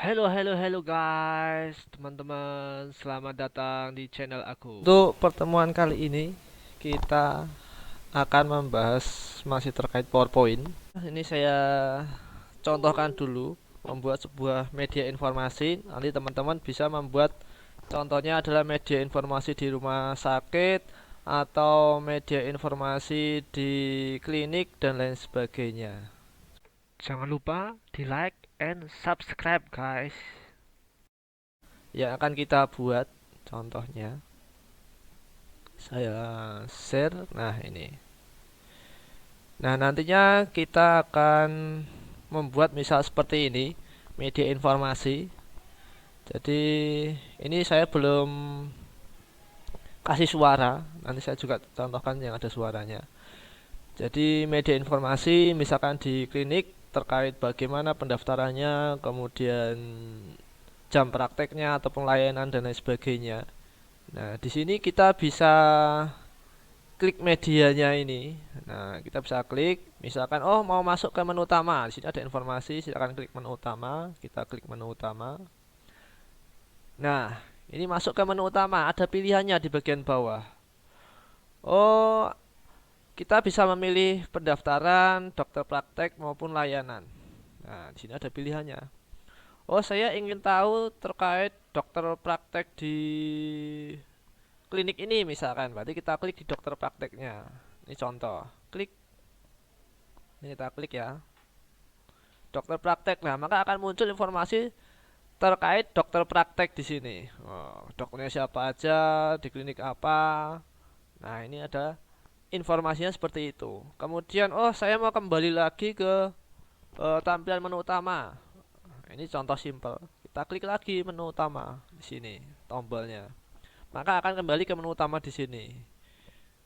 Halo guys, teman-teman, selamat datang di channel aku. Untuk pertemuan kali ini kita akan membahas masih terkait PowerPoint. Ini saya contohkan dulu membuat sebuah media informasi. Nanti teman-teman bisa membuat contohnya adalah media informasi di rumah sakit atau media informasi di klinik dan lain sebagainya. Jangan lupa di like and subscribe guys. Yang akan kita buat contohnya saya share. Nah, ini. Nah, nantinya kita akan membuat misal seperti ini, media informasi. Jadi, ini saya belum kasih suara, nanti saya juga contohkan yang ada suaranya. Jadi, media informasi misalkan di klinik terkait bagaimana pendaftarannya, kemudian jam prakteknya atau pelayanan dan lain sebagainya. Nah, di sini kita bisa klik medianya ini. Nah, kita bisa klik, misalkan oh mau masuk ke menu utama. Di sini ada informasi, silakan klik menu utama. Kita klik menu utama. Nah, ini masuk ke menu utama, ada pilihannya di bagian bawah. Oh, kita bisa memilih pendaftaran, dokter praktek maupun layanan. Nah, di sini ada pilihannya. Oh, saya ingin tahu terkait dokter praktek di klinik ini misalkan. Berarti kita klik di dokter prakteknya. Ini contoh. Klik. Ini kita klik ya. Dokter praktek. Nah, maka akan muncul informasi terkait dokter praktek di sini. Oh, dokternya siapa aja, di klinik apa. Nah, ini ada informasinya seperti itu. Kemudian, oh saya mau kembali lagi ke tampilan menu utama. Ini contoh simple. Kita klik lagi menu utama di sini, tombolnya. Maka akan kembali ke menu utama di sini.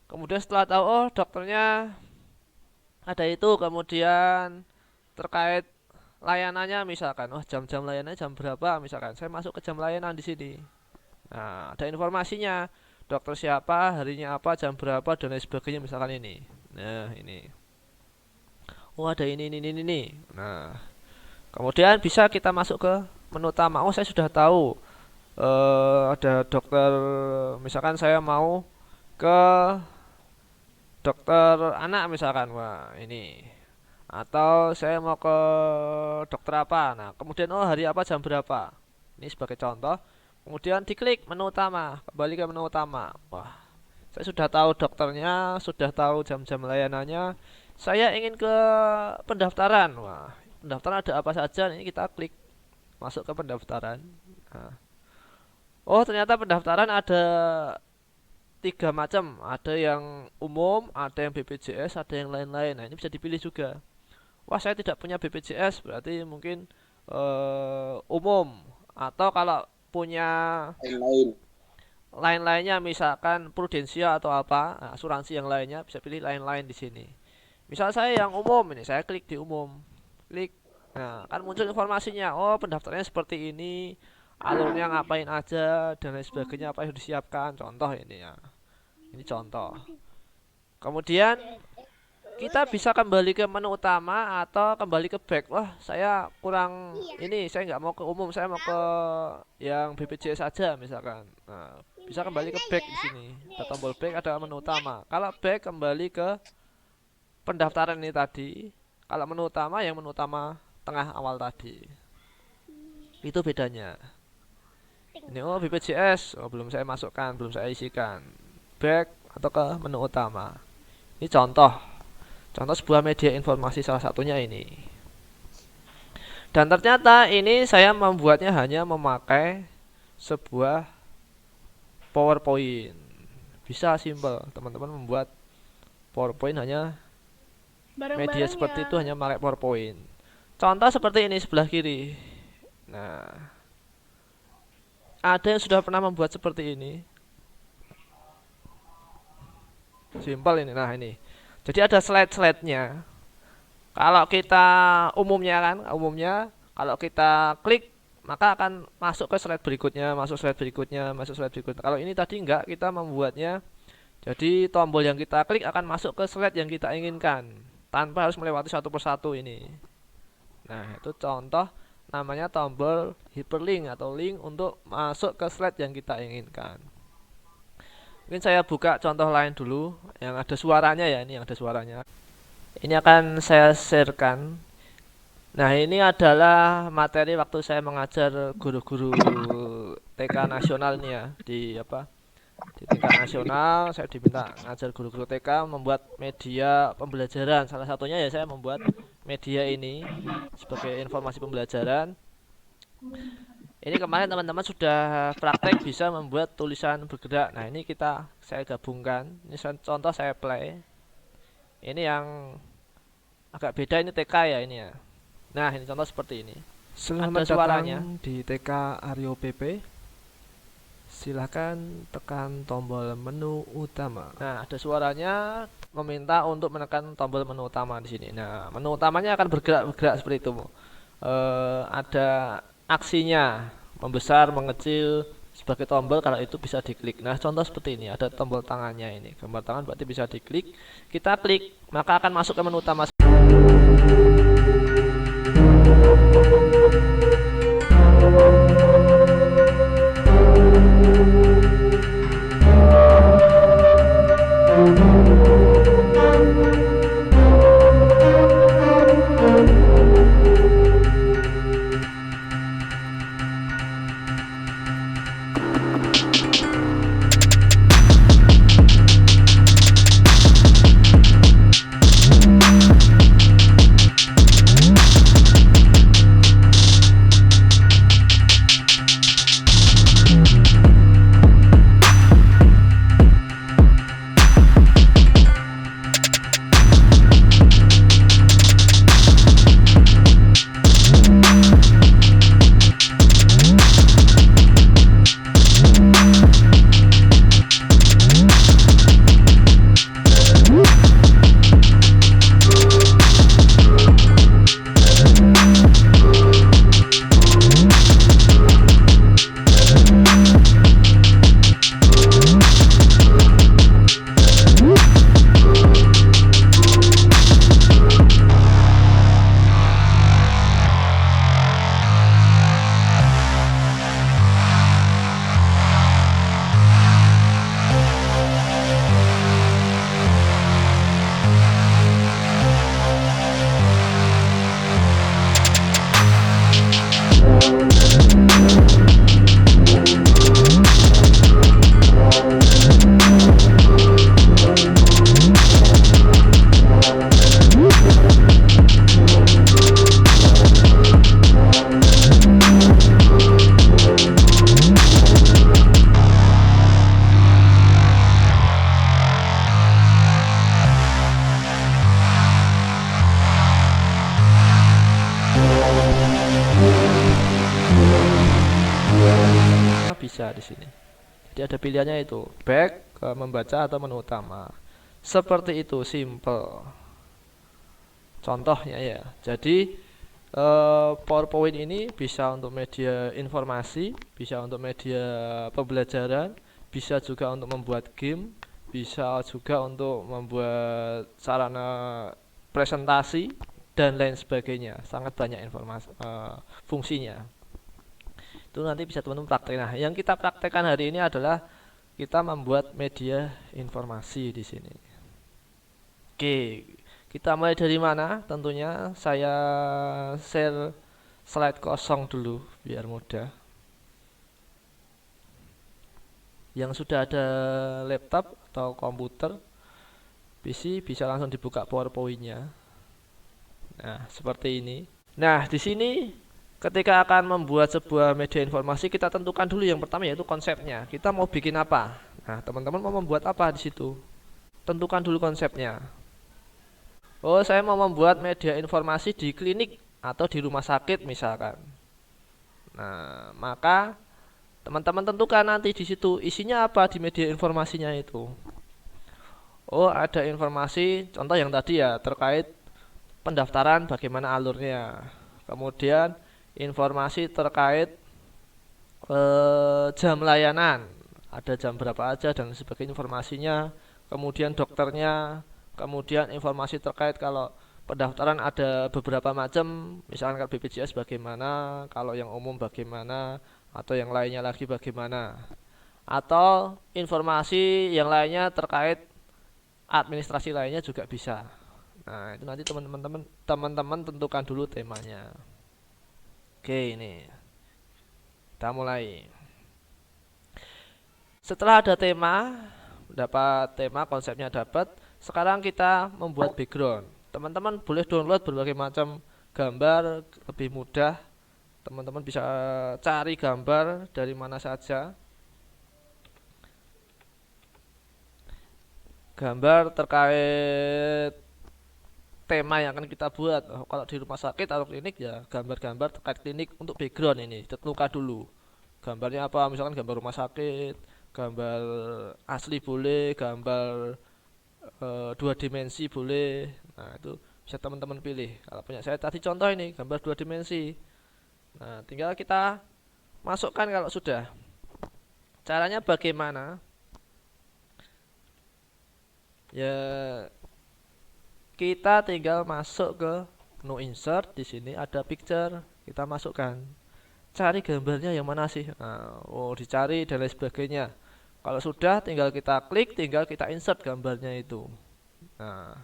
Kemudian setelah tahu, oh dokternya ada itu, kemudian terkait layanannya misalkan, oh jam-jam layanannya jam berapa misalkan. Saya masuk ke jam layanan di sini. Nah, ada informasinya. Dokter siapa, harinya apa, jam berapa dan lain sebagainya misalkan ini. Nah, ini. Oh, ada ini. Nah, kemudian bisa kita masuk ke menu utama. Oh, saya sudah tahu. Ada dokter, misalkan saya mau ke dokter anak misalkan. Wah, ini. Atau saya mau ke dokter apa. Nah, kemudian oh hari apa jam berapa. Ini sebagai contoh. Kemudian diklik menu utama, kembali ke menu utama. Wah, saya sudah tahu dokternya, sudah tahu jam-jam layanannya. Saya ingin ke pendaftaran. Wah, pendaftaran ada apa saja? Ini kita klik masuk ke pendaftaran. Nah, oh ternyata pendaftaran ada tiga macam. Ada yang umum, ada yang BPJS, ada yang lain-lain. Nah, ini bisa dipilih juga. Wah, saya tidak punya BPJS, berarti mungkin umum. Atau kalau punya lain-lain. lain-lainnya misalkan prudensial atau apa, nah, asuransi yang lainnya bisa pilih lain-lain di sini. Misal saya yang umum ini, saya klik di umum. Klik. Nah, kan muncul informasinya. Oh, pendaftarannya seperti ini, alurnya ngapain aja dan lain sebagainya apa yang disiapkan. Contoh ini ya. Ini contoh. Kemudian kita bisa kembali ke menu utama atau kembali ke back. Wah, saya kurang ini, saya nggak mau ke umum, saya mau ke yang BPJS saja misalkan. Nah, bisa kembali ke back di sini. Ada tombol back, ada menu utama. Kalau back kembali ke pendaftaran ini tadi. Kalau menu utama yang menu utama tengah awal tadi. Itu bedanya. Ini oh BPJS, oh belum saya masukkan, belum saya isikan. Back atau ke menu utama. Ini contoh. Contoh sebuah media informasi salah satunya ini. Dan ternyata ini saya membuatnya hanya memakai sebuah PowerPoint. Bisa simple, teman-teman membuat PowerPoint hanya media Bareng-bareng seperti itu ya. hanya memakai PowerPoint. Contoh seperti ini sebelah kiri. Nah, ada yang sudah pernah membuat seperti ini. Simple ini. Nah, ini. Jadi ada slide-slide-nya. Kalau kita umumnya kalau kita klik maka akan masuk ke slide berikutnya, masuk slide berikutnya, masuk slide berikutnya. Kalau ini tadi enggak, kita membuatnya jadi tombol yang kita klik akan masuk ke slide yang kita inginkan tanpa harus melewati satu persatu ini. Nah, itu contoh namanya tombol hyperlink atau link untuk masuk ke slide yang kita inginkan. Mungkin saya buka contoh lain dulu yang ada suaranya ya, ini yang ada suaranya. Ini akan saya sharekan. Nah, ini adalah materi waktu saya mengajar guru-guru TK nasional ini ya, di tingkat nasional saya diminta ngajar guru-guru TK membuat media pembelajaran. Salah satunya ya saya membuat media ini sebagai informasi pembelajaran. Ini kemarin teman-teman sudah praktek bisa membuat tulisan bergerak. Nah, ini saya gabungkan. Ini contoh saya play. Ini yang agak beda, ini TK ya ini ya. Nah, ini contoh seperti ini. Selamat Ada suaranya. datang di TK Aryo PP. Silahkan tekan tombol menu utama. Nah, ada suaranya meminta untuk menekan tombol menu utama di sini. Nah, menu utamanya akan bergerak seperti itu. Ada aksinya, membesar, mengecil, sebagai tombol kalau itu bisa diklik. Nah, contoh seperti ini, ada tombol tangannya ini. Gambar tangan berarti bisa diklik. Kita klik, maka akan masuk ke menu utama. Bisa di sini. Jadi ada pilihannya itu, back, membaca atau menu utama. Seperti itu, simple. Contohnya ya. Jadi PowerPoint ini bisa untuk media informasi, bisa untuk media pembelajaran, bisa juga untuk membuat game, bisa juga untuk membuat sarana presentasi dan lain sebagainya. Sangat banyak informasi fungsinya. Itu nanti bisa teman-teman praktek. Nah, yang kita praktekkan hari ini adalah kita membuat media informasi di sini. Oke, kita mulai dari mana? Tentunya saya share slide kosong dulu biar mudah. Yang sudah ada laptop atau komputer, PC bisa langsung dibuka PowerPoint-nya. Nah, seperti ini. Nah, di sini ketika akan membuat sebuah media informasi, kita tentukan dulu yang pertama yaitu konsepnya. Kita mau bikin apa? Nah, teman-teman mau membuat apa di situ? Tentukan dulu konsepnya. Oh, saya mau membuat media informasi di klinik atau di rumah sakit misalkan. Nah, maka teman-teman tentukan nanti di situ isinya apa di media informasinya itu. Oh, ada informasi, contoh yang tadi ya, terkait pendaftaran bagaimana alurnya. Kemudian informasi terkait jam layanan, ada jam berapa aja dan sebagainya informasinya. Kemudian dokternya, kemudian informasi terkait kalau pendaftaran ada beberapa macam, misalkan kalau BPJS bagaimana, kalau yang umum bagaimana, atau yang lainnya lagi bagaimana, atau informasi yang lainnya terkait administrasi lainnya juga bisa. Nah, itu nanti teman-teman tentukan dulu temanya. Oke, ini kita mulai. Setelah ada tema, dapat tema, konsepnya dapat, sekarang kita membuat background. Teman-teman boleh download berbagai macam gambar, lebih mudah. Teman-teman bisa cari gambar dari mana saja. Gambar terkait tema yang akan kita buat. Kalau di rumah sakit atau klinik ya gambar-gambar terkait klinik untuk background ini ditentukan dulu. Gambarnya apa? Misalkan gambar rumah sakit, gambar asli boleh, gambar dua dimensi boleh. Nah, itu bisa teman-teman pilih. Kalau punya saya tadi contoh ini gambar dua dimensi. Nah, tinggal kita masukkan kalau sudah. Caranya bagaimana? Ya, kita tinggal masuk ke no insert, di sini ada picture, kita masukkan. Cari gambarnya yang mana sih? Nah, dicari dan lain sebagainya. Kalau sudah tinggal kita klik, tinggal kita insert gambarnya itu. Nah,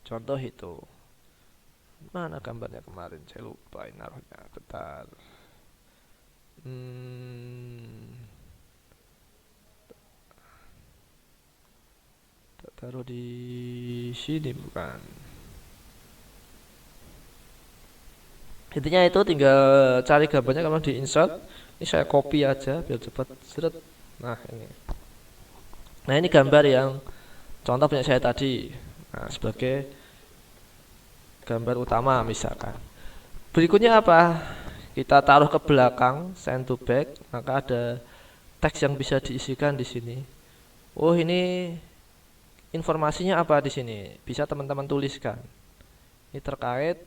contoh itu. Mana gambarnya kemarin? Saya lupa naruhnya. Bentar. Taruh di sini bukan. Intinya itu tinggal cari gambarnya, kalau di insert. Ini saya copy aja biar cepat. Seret. Nah, ini. Nah, ini gambar yang contoh punya saya tadi. Nah, sebagai gambar utama misalkan. Berikutnya apa? Kita taruh ke belakang, send to back, maka ada teks yang bisa diisikan di sini. Oh, ini informasinya apa di sini? Bisa teman-teman tuliskan. Ini terkait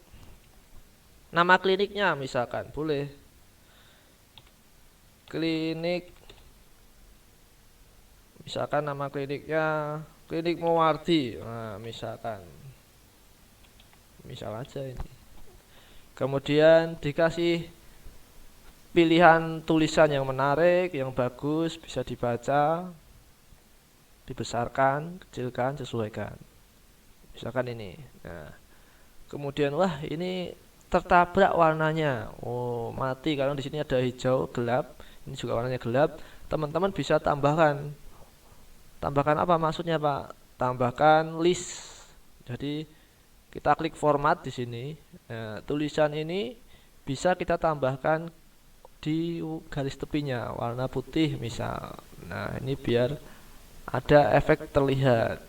nama kliniknya misalkan, boleh. Klinik, misalkan nama kliniknya Klinik Mowardi. Nah, misalkan. Misal aja ini. Kemudian dikasih pilihan tulisan yang menarik, yang bagus, bisa dibaca, dibesarkan, kecilkan, sesuaikan. Misalkan ini. Nah, kemudian wah ini tertabrak warnanya. Oh, mati karena di sini ada hijau gelap. Ini juga warnanya gelap. Teman-teman bisa tambahkan. Tambahkan apa maksudnya, Pak? Tambahkan list. Jadi kita klik format di sini. Nah, tulisan ini bisa kita tambahkan di garis tepinya warna putih misal. Nah, ini biar ada efek terlihat.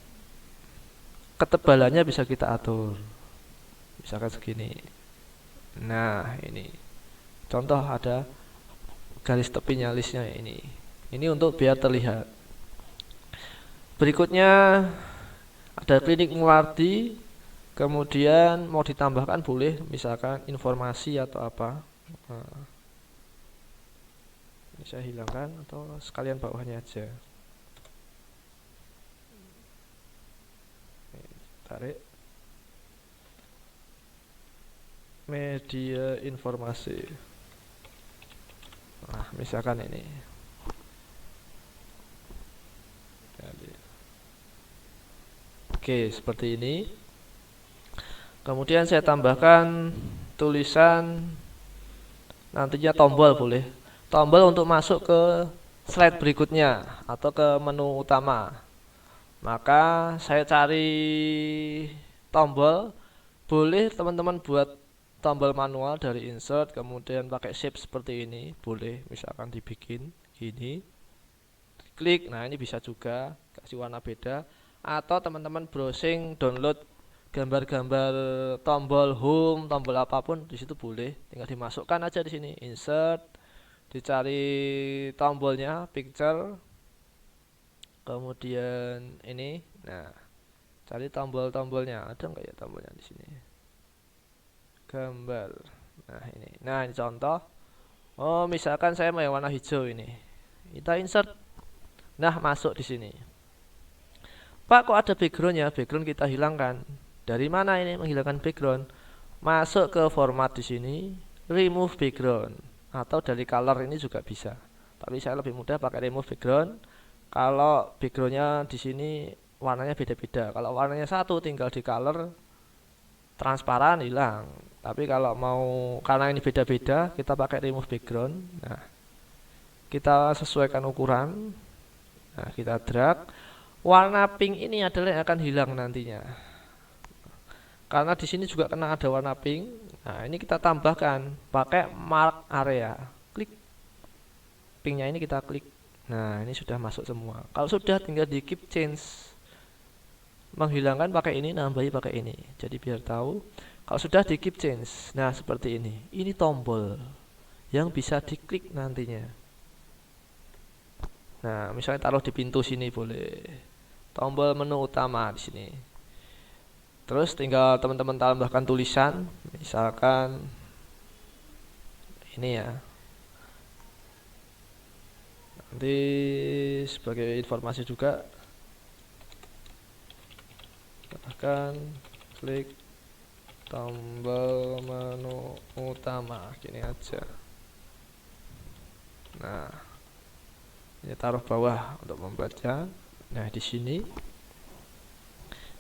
Ketebalannya bisa kita atur. Misalkan segini. Nah, ini contoh ada garis tepinya listnya ini. Ini untuk biar terlihat. Berikutnya ada Klinik Mowardi. Kemudian mau ditambahkan boleh, misalkan informasi atau apa. Nah, ini saya hilangkan atau sekalian bawahnya aja. Tarik. Media informasi. Nah, misalkan ini. Jadi, oke, seperti ini. Kemudian saya tambahkan tulisan, nantinya tombol boleh. Tombol untuk masuk ke slide berikutnya atau ke menu utama. Maka saya cari tombol. Boleh teman-teman buat tombol manual dari insert, kemudian pakai shape seperti ini. Boleh, misalkan dibikin gini. Klik, nah ini bisa juga kasih warna beda. Atau teman-teman browsing, download gambar-gambar tombol home, tombol apapun di situ boleh, tinggal dimasukkan aja di sini, insert, dicari tombolnya, picture, kemudian ini, nah, cari tombol-tombolnya, ada nggak ya tombolnya di sini? Gambar, nah ini contoh. Oh, misalkan saya mau yang warna hijau ini, kita insert, nah masuk di sini. Pak, kok ada backgroundnya? Background kita hilangkan. Dari mana ini menghilangkan background? Masuk ke format di sini, remove background, atau dari color ini juga bisa. Tapi saya lebih mudah pakai remove background. Kalau backgroundnya di sini warnanya beda-beda. Kalau warnanya satu, tinggal di color transparan hilang. Tapi kalau mau karena ini beda-beda, kita pakai remove background. Nah, kita sesuaikan ukuran. Nah, kita drag. Warna pink ini adalah yang akan hilang nantinya. Karena di sini juga kena ada warna pink. Nah, ini kita tambahkan pakai mark area. Klik pinknya ini kita klik. Nah, ini sudah masuk semua. Kalau sudah tinggal di keep change. Menghilangkan pakai ini, nambahi pakai ini. Jadi biar tahu. Kalau sudah di keep change. Nah, seperti ini. Ini tombol yang bisa diklik nantinya. Nah, misalnya taruh di pintu sini boleh. Tombol menu utama di sini. Terus tinggal teman-teman tambahkan tulisan, misalkan ini ya. Nanti sebagai informasi juga, tambahkan klik tombol menu utama, gini aja. Nah, ini taruh bawah untuk membaca. Nah, di sini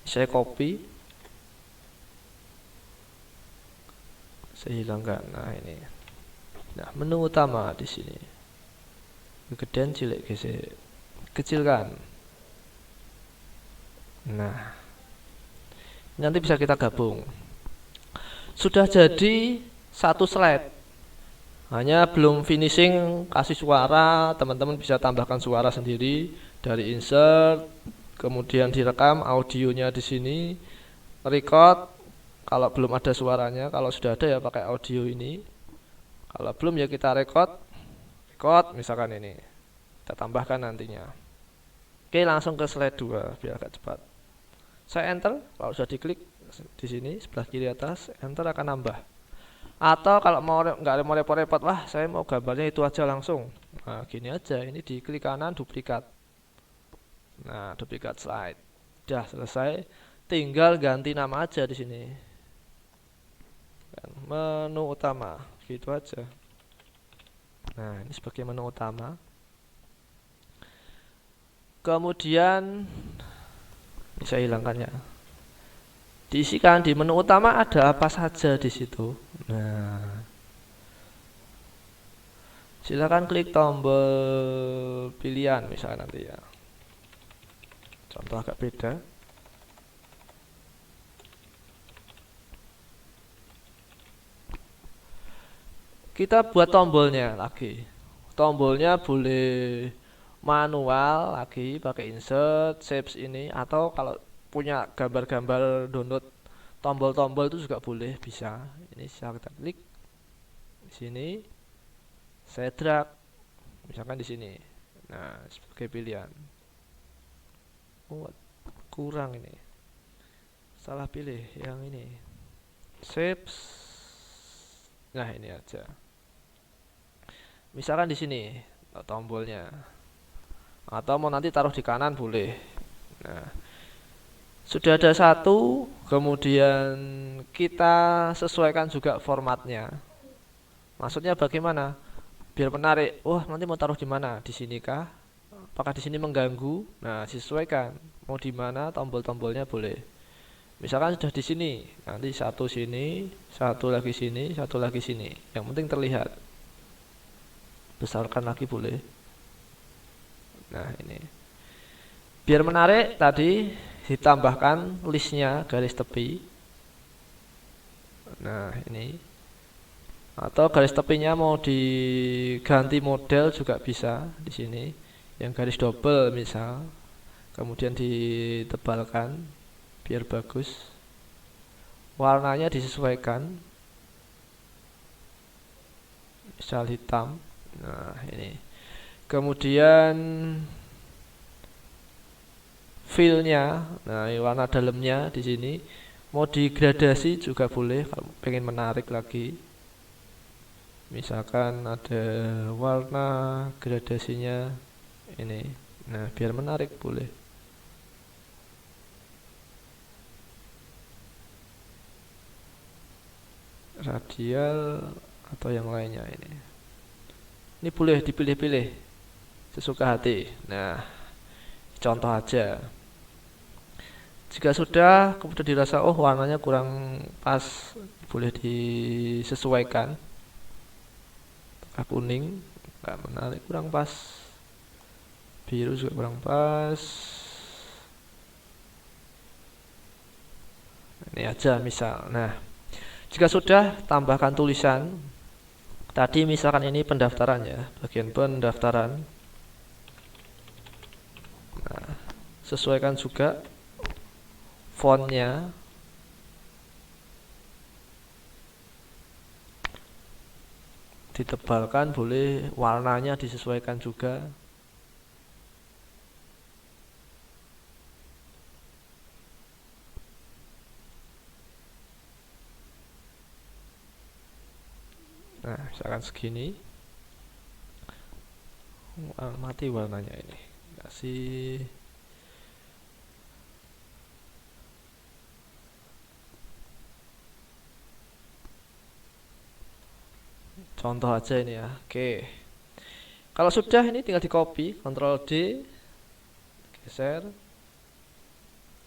saya copy. Saya hilangkan. Nah, ini. Nah, menu utama di sini. Kegedean cilik gesek. Kecilkan. Nah. Nanti bisa kita gabung. Sudah jadi satu slide. Hanya belum finishing kasih suara, teman-teman bisa tambahkan suara sendiri dari insert, kemudian direkam audionya di sini, record. Kalau belum ada suaranya, kalau sudah ada ya pakai audio ini. Kalau belum ya kita record misalkan ini. Kita tambahkan nantinya. Oke, langsung ke slide 2 biar agak cepat. Saya enter, kalau sudah diklik di sini sebelah kiri atas, enter akan nambah. Atau kalau nggak mau repot-repot, wah saya mau gambarnya itu aja langsung. Nah, gini aja, ini di klik kanan duplikat. Nah, duplikat slide. Sudah selesai, tinggal ganti nama aja di sini. Menu utama, gitu aja. Nah, ini sebagai menu utama. Kemudian bisa hilangkannya. Diisikan di menu utama ada apa saja di situ. Nah, silakan klik tombol pilihan misalnya nanti ya. Contoh agak beda. Kita buat tombolnya lagi. Tombolnya boleh manual lagi pakai insert, shapes ini, atau kalau punya gambar-gambar download tombol-tombol itu juga boleh, bisa. Ini bisa kita klik di sini, saya drag, misalkan di sini. Nah, sebagai pilihan. Oh, kurang ini. Salah pilih yang ini. Shapes. Nah, ini aja. Misalkan di sini tombolnya. Atau mau nanti taruh di kanan boleh. Nah, sudah ada satu, kemudian kita sesuaikan juga formatnya. Maksudnya bagaimana? Biar menarik. Wah, nanti mau taruh di mana? Di sini kah? Apakah di sini mengganggu? Nah, disesuaikan. Mau di mana tombol-tombolnya boleh. Misalkan sudah di sini, nanti satu sini, satu lagi sini, satu lagi sini. Yang penting terlihat. Besarkan lagi boleh. Nah, ini. Biar menarik tadi ditambahkan listnya garis tepi. Nah, ini. Atau garis tepinya mau diganti model juga bisa di sini. Yang garis double misal. Kemudian ditebalkan biar bagus. Warnanya disesuaikan. Misal hitam. Nah, ini. Kemudian fillnya, nah ini warna dalamnya di sini mau digradasi juga boleh kalau pengen menarik lagi. Misalkan ada warna gradasinya ini, nah biar menarik boleh. radial atau yang lainnya ini. Ini boleh dipilih-pilih sesuka hati. Nah, contoh aja. Jika sudah kemudian dirasa oh warnanya kurang pas, boleh disesuaikan. Kuning nggak menarik, kurang pas. Biru juga kurang pas. Ini aja misal. Nah, jika sudah tambahkan tulisan. Tadi misalkan ini pendaftaran ya, bagian pendaftaran. Nah, sesuaikan juga fontnya. Ditebalkan boleh, warnanya disesuaikan juga. Nah, misalkan segini. Mati warnanya ini. Kasih contoh aja ini ya. Oke. Kalau sudah ini tinggal di copy, Ctrl D, geser,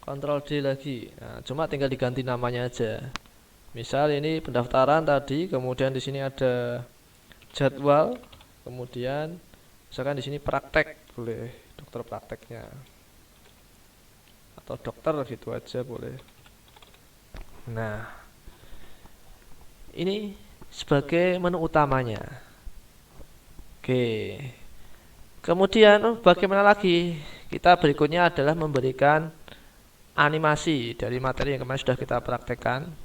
Ctrl D lagi. Nah, cuma tinggal diganti namanya aja. Misal ini pendaftaran tadi, kemudian di sini ada jadwal, kemudian misalkan di sini praktek, boleh dokter prakteknya atau dokter gitu aja boleh. Nah, ini sebagai menu utamanya. Oke. Kemudian bagaimana lagi? Kita berikutnya adalah memberikan animasi dari materi yang kemarin sudah kita praktekkan.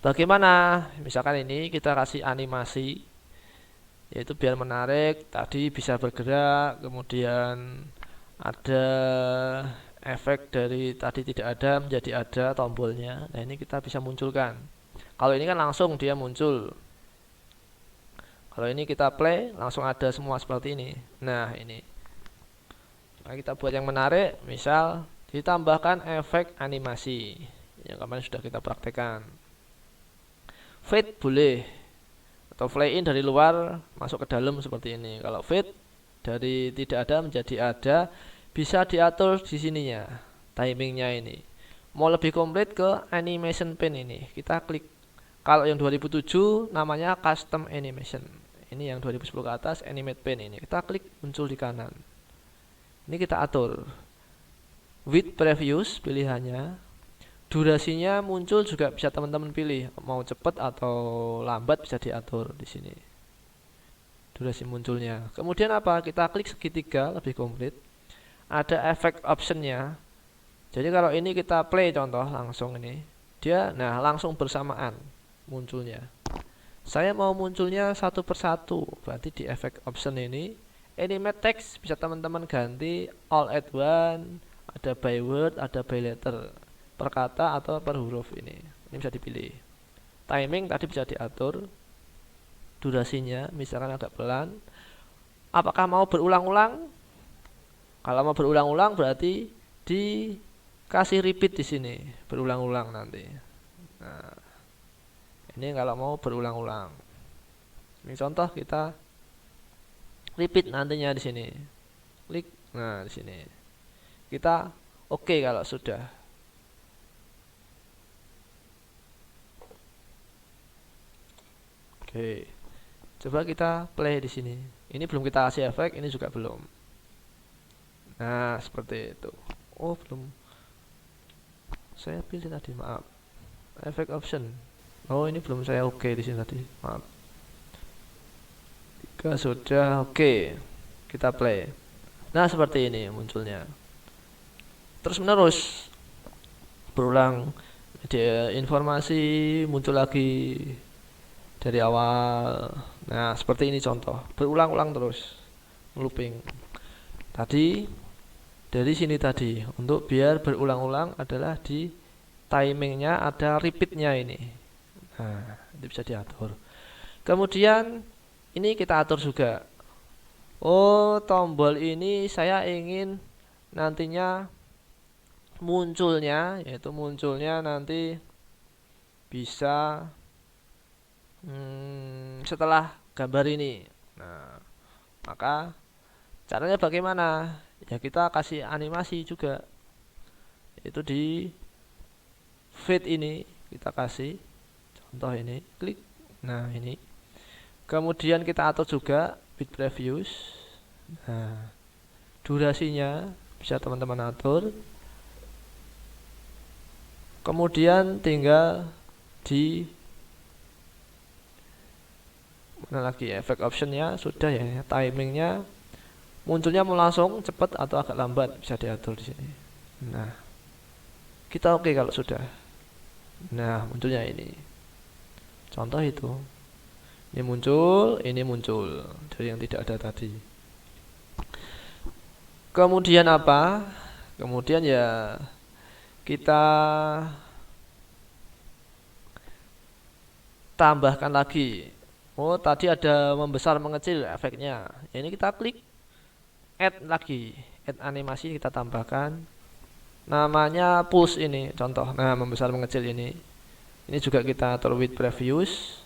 Bagaimana? Misalkan ini kita kasih animasi, yaitu biar menarik. Tadi bisa bergerak, kemudian ada efek dari tadi tidak ada menjadi ada tombolnya. Nah, ini kita bisa munculkan. Kalau ini kan langsung dia muncul. Kalau ini kita play, langsung ada semua seperti ini. Nah, ini. Nah, kita buat yang menarik, misal ditambahkan efek animasi yang kemarin sudah kita praktekkan. Fade boleh, atau fly in dari luar masuk ke dalam seperti ini. Kalau fade dari tidak ada menjadi ada, bisa diatur di sininya, timingnya ini. Mau lebih komplit ke animation pen ini, kita klik. Kalau yang 2007 namanya custom animation. Ini yang 2010 ke atas animate pen ini. Kita klik muncul di kanan. Ini kita atur. With previous pilihannya. Durasinya muncul juga bisa teman-teman pilih, mau cepat atau lambat bisa diatur di sini. Durasi munculnya. Kemudian apa? Kita klik segitiga lebih komplit. Ada efek optionnya. Jadi kalau ini kita play contoh langsung ini, dia nah langsung bersamaan munculnya. Saya mau munculnya satu persatu, berarti di efek option ini animate text bisa teman-teman ganti all at one, ada by word, ada by letter. Per kata atau per huruf ini bisa dipilih. Timing tadi bisa diatur. Durasinya misalkan agak pelan. Apakah mau berulang-ulang? Kalau mau berulang-ulang berarti dikasih repeat di sini, berulang-ulang nanti. Nah, ini kalau mau berulang-ulang. Ini contoh kita repeat nantinya di sini. Klik. Nah, di sini. Kita oke kalau sudah. Oke, coba kita play di sini. Ini belum kita kasih efek, ini juga belum. Nah, seperti itu. Oh, belum. Saya pilih tadi, maaf. Efek option. Oh, ini belum saya oke di sini tadi, maaf. Jika sudah oke, kita play. Nah, seperti ini munculnya. Terus menerus berulang. Dia informasi muncul lagi dari awal. Nah, seperti ini contoh. Berulang-ulang terus. Looping. Tadi dari sini tadi. Untuk biar berulang-ulang adalah di timingnya ada repeatnya ini. Nah, itu bisa diatur. Kemudian ini kita atur juga. Oh, tombol ini saya ingin nantinya munculnya, yaitu munculnya nanti bisa setelah gambar ini. Nah, maka caranya bagaimana? Ya kita kasih animasi juga. Itu di feed ini kita kasih contoh ini, klik. Nah, ini. Kemudian kita atur juga bit previews. Nah, durasinya bisa teman-teman atur. Kemudian tinggal di mana lagi ya, efek optionnya sudah ya, timingnya munculnya mau langsung cepat atau agak lambat bisa diatur di sini. Nah, kita oke kalau sudah. Nah, munculnya ini. Contoh itu. Ini muncul dari yang tidak ada tadi. Kemudian apa? Kemudian ya kita tambahkan lagi. Oh, tadi ada membesar mengecil efeknya. Ya, ini kita klik add lagi. Add animasi kita tambahkan. Namanya pulse ini contoh. Nah, membesar mengecil ini. Ini juga kita atur with previews.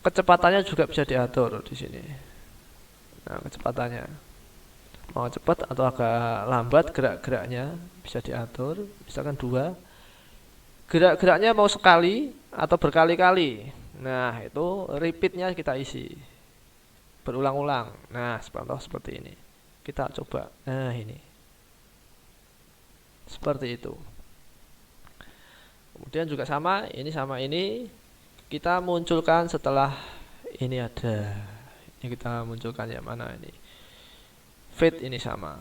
Kecepatannya juga bisa diatur di sini. Nah, kecepatannya mau cepat atau agak lambat gerak-geraknya bisa diatur. Misalkan 2. Gerak-geraknya mau sekali atau berkali-kali. Nah, itu repeatnya kita isi berulang-ulang. Nah, contoh seperti ini. Kita coba. Nah, ini seperti itu. Kemudian juga sama ini kita munculkan setelah ini ada. Ini kita munculkan yang mana ini? Feed ini sama.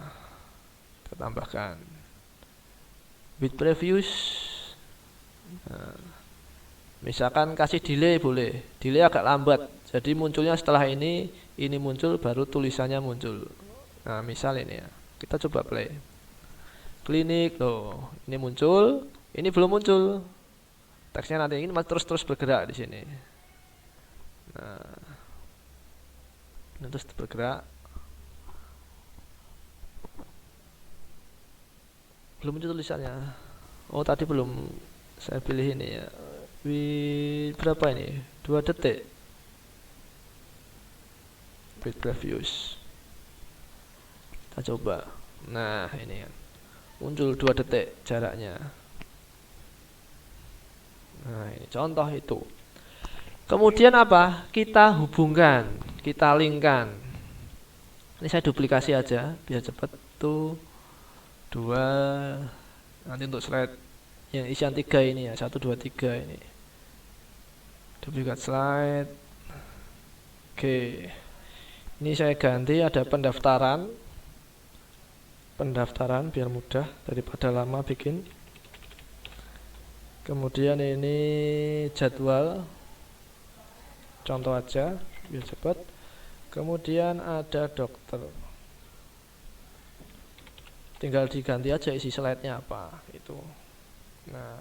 Kita tambahkan with previews. Nah, misalkan kasih delay boleh. Delay agak lambat. Jadi munculnya setelah ini muncul baru tulisannya muncul. Nah, misal ini ya. Kita coba play. Klinik loh. Ini muncul, ini belum muncul. Teksnya nanti ini masih terus bergerak di sini. Nah, ini terus bergerak. Belum muncul tulisannya. Oh, tadi belum saya pilih ini ya. Berapa ini? 2 detik. With previews. Kita coba. Nah, ini ya. Muncul 2 detik jaraknya. Nah, ini contoh itu. Kemudian apa? Kita hubungkan, kita linkkan. Ini saya duplikasi aja biar cepat. Tuh 2. Nanti untuk slide yang isian 3 ini ya, 1 2 3 ini. Duplikat slide. Oke. Ini saya ganti ada pendaftaran. Pendaftaran biar mudah daripada lama bikin. Kemudian ini jadwal. Contoh aja biar cepat. Kemudian ada dokter. Tinggal diganti aja isi slide-nya apa itu. Nah,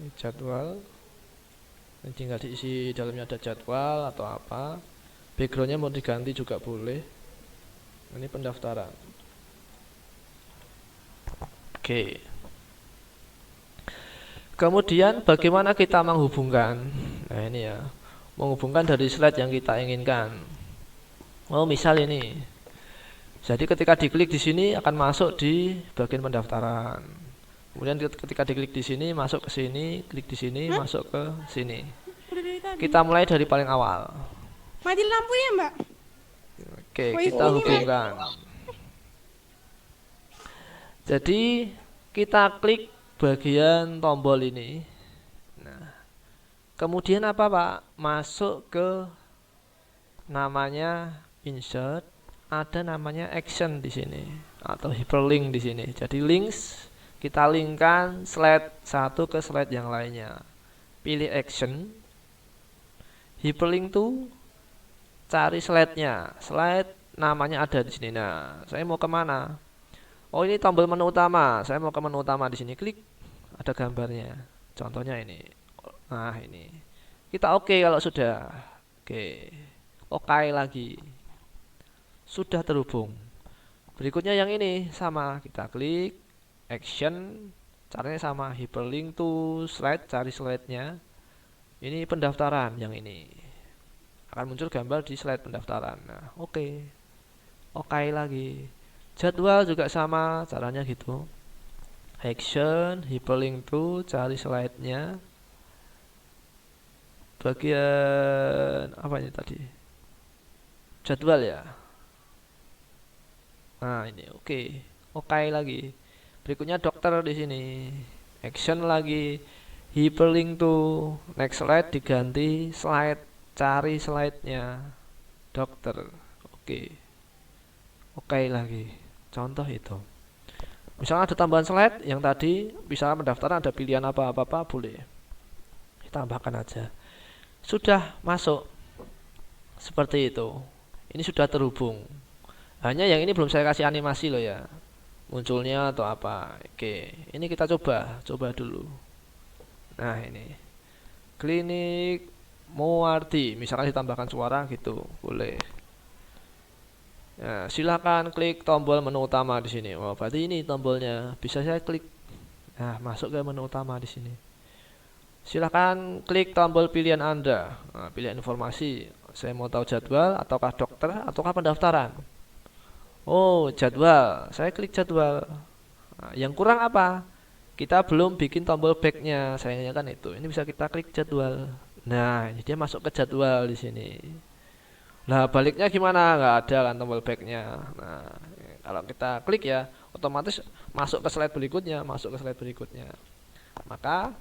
ini jadwal. Ini tinggal diisi dalamnya ada jadwal atau apa. Backgroundnya mau diganti juga boleh. Ini pendaftaran. Oke. Kemudian bagaimana kita menghubungkan? Nah, ini ya. Menghubungkan dari slide yang kita inginkan. Oh, misal ini. Jadi ketika diklik di sini akan masuk di bagian pendaftaran. Kemudian ketika diklik di sini masuk ke sini, klik di sini masuk ke sini. Kita mulai dari paling awal. Mati lampu ya, Mbak? Oke, kita hubungkan. Jadi kita klik bagian tombol ini. Nah, kemudian apa, Pak? Masuk ke namanya insert, ada namanya action di sini atau hyperlink di sini. Jadi links kita linkkan slide satu ke slide yang lainnya. Pilih action. Hyperlink tuh cari slide-nya. Slide namanya ada di sini. Nah, saya mau kemana? Oh, ini tombol menu utama. Saya mau ke menu utama di sini. Klik, ada gambarnya. Contohnya ini. Nah, ini. Kita oke kalau sudah. Oke. Oke lagi. Sudah terhubung. Berikutnya yang ini sama. Kita klik action. Caranya sama, hyperlink to slide, cari slide-nya. Ini pendaftaran yang ini. Akan muncul gambar di slide pendaftaran. Nah, oke. Oke lagi. Jadwal juga sama, caranya gitu. Action, hyperlink to, cari slide-nya. Bagian apa ini tadi? Jadwal ya. Nah, ini oke. Oke lagi. Berikutnya dokter di sini. Action lagi. Hyperlink to next slide diganti slide, cari slide-nya. Dokter. Oke. Oke lagi. Contoh itu. Misalnya ada tambahan slide yang tadi, misalnya pendaftaran ada pilihan apa-apa boleh. Tambahkan aja. Sudah masuk. Seperti itu. Ini sudah terhubung. Hanya yang ini belum saya kasih animasi loh ya. Munculnya atau apa. Oke, ini kita coba dulu. Nah, ini. Klinik Muwardi, misalkan ditambahkan suara gitu, boleh. Nah, silakan klik tombol menu utama di sini. Oh, berarti ini tombolnya. Bisa saya klik. Nah, masuk ke menu utama di sini. Silakan klik tombol pilihan Anda. Nah, pilihan informasi. Saya mau tahu jadwal, ataukah dokter, ataukah pendaftaran. Oh, jadwal. Saya klik jadwal. Nah, yang kurang apa? Kita belum bikin tombol back-nya. Sayangnya kan itu. Ini bisa kita klik jadwal. Nah, ini dia masuk ke jadwal di sini. Nah, baliknya gimana? Nggak ada kan tombol back-nya. Nah, kalau kita klik ya, otomatis masuk ke slide berikutnya. Maka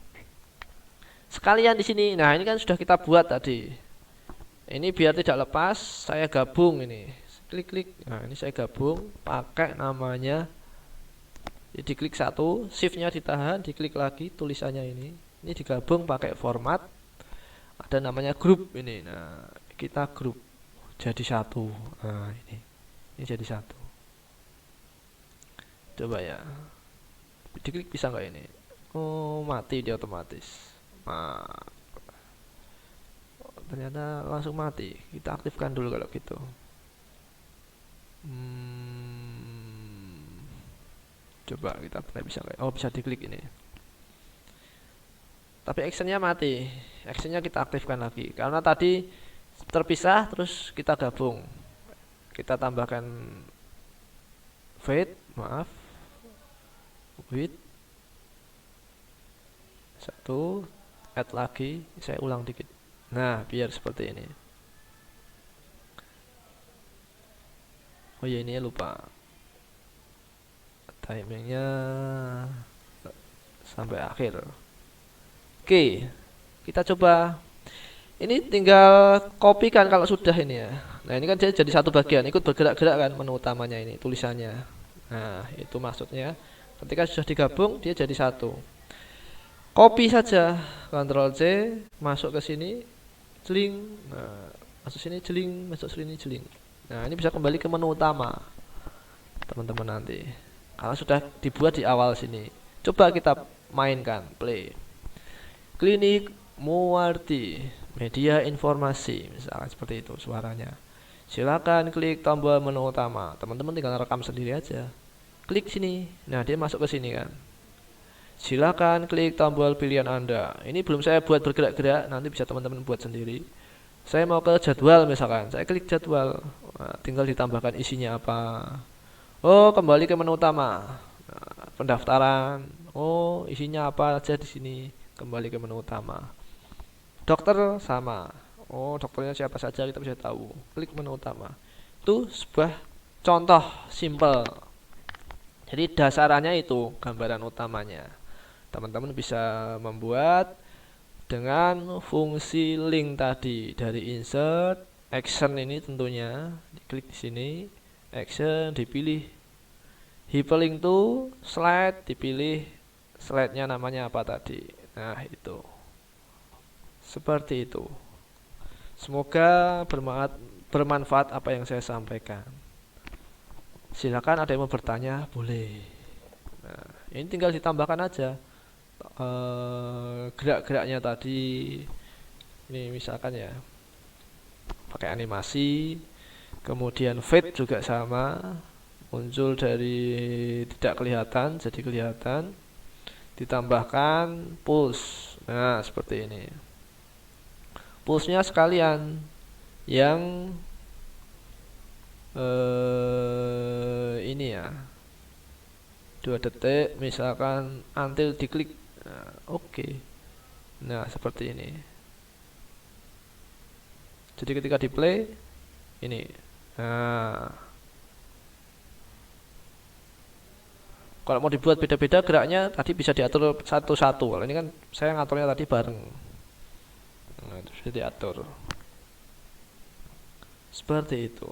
sekalian di sini. Nah, ini kan sudah kita buat tadi. Ini biar tidak lepas, saya gabung ini. Klik-klik. Nah, ini saya gabung pakai namanya. Jadi diklik satu, shift-nya ditahan, diklik lagi tulisannya ini. Ini digabung pakai format. Ada namanya grup ini. Nah, kita grup jadi satu. Nah, ini jadi satu. Coba ya. Diklik bisa nggak ini? Oh, mati dia otomatis. Nah, ternyata langsung mati. Kita aktifkan dulu kalau gitu. Coba kita try bisa nggak? Oh, bisa diklik ini. Tapi actionnya mati. Actionnya kita aktifkan lagi. Karena tadi terpisah terus kita gabung. Kita tambahkan width 1, add lagi, saya ulang dikit. Nah, biar seperti ini. Oh ya, ini lupa. Timingnya sampai akhir. Oke, kita coba. Ini tinggal kopikan kalau sudah ini ya. Nah, ini kan jadi satu bagian, ikut bergerak-gerak kan menu utamanya ini, tulisannya. Nah, itu maksudnya. Ketika sudah digabung, dia jadi satu. Copy saja, Ctrl C, masuk ke sini, jeling. Nah, masuk sini jeling, masuk sini jeling. Nah, ini bisa kembali ke menu utama, teman-teman nanti. Kalau sudah dibuat di awal sini. Coba kita mainkan, play. Klinik Muwardi, media informasi, misalnya seperti itu suaranya. Silakan klik tombol menu utama. Teman-teman tinggal rekam sendiri aja. Klik sini. Nah, dia masuk ke sini kan. Silakan klik tombol pilihan Anda. Ini belum saya buat bergerak-gerak, nanti bisa teman-teman buat sendiri. Saya mau ke jadwal misalkan, saya klik jadwal. Nah, tinggal ditambahkan isinya apa. Oh, kembali ke menu utama. Nah, pendaftaran. Oh, isinya apa aja di sini. Kembali ke menu utama. Dokter sama. Oh, dokternya siapa saja kita bisa tahu. Klik menu utama. Itu sebuah contoh simple. Jadi dasarannya itu gambaran utamanya. Teman-teman bisa membuat dengan fungsi link tadi dari insert, action ini tentunya diklik di sini, action dipilih, hyperlink to slide dipilih, slide-nya namanya apa tadi. Nah, itu. Seperti itu. Semoga bermanfaat apa yang saya sampaikan. Silakan ada yang mau bertanya, boleh. Nah, ini tinggal ditambahkan aja gerak-geraknya tadi. Ini misalkan ya, pakai animasi. Kemudian fade juga sama, muncul dari tidak kelihatan jadi kelihatan, ditambahkan push. Nah, seperti ini. Pushnya sekalian yang ini ya, 2 detik misalkan until diklik. Nah, oke. Nah, seperti ini. Jadi ketika di play ini. Nah, kalau mau dibuat beda-beda geraknya tadi bisa diatur satu-satu. Kalau ini kan saya ngaturnya tadi bareng. Nah, itu bisa diatur seperti itu.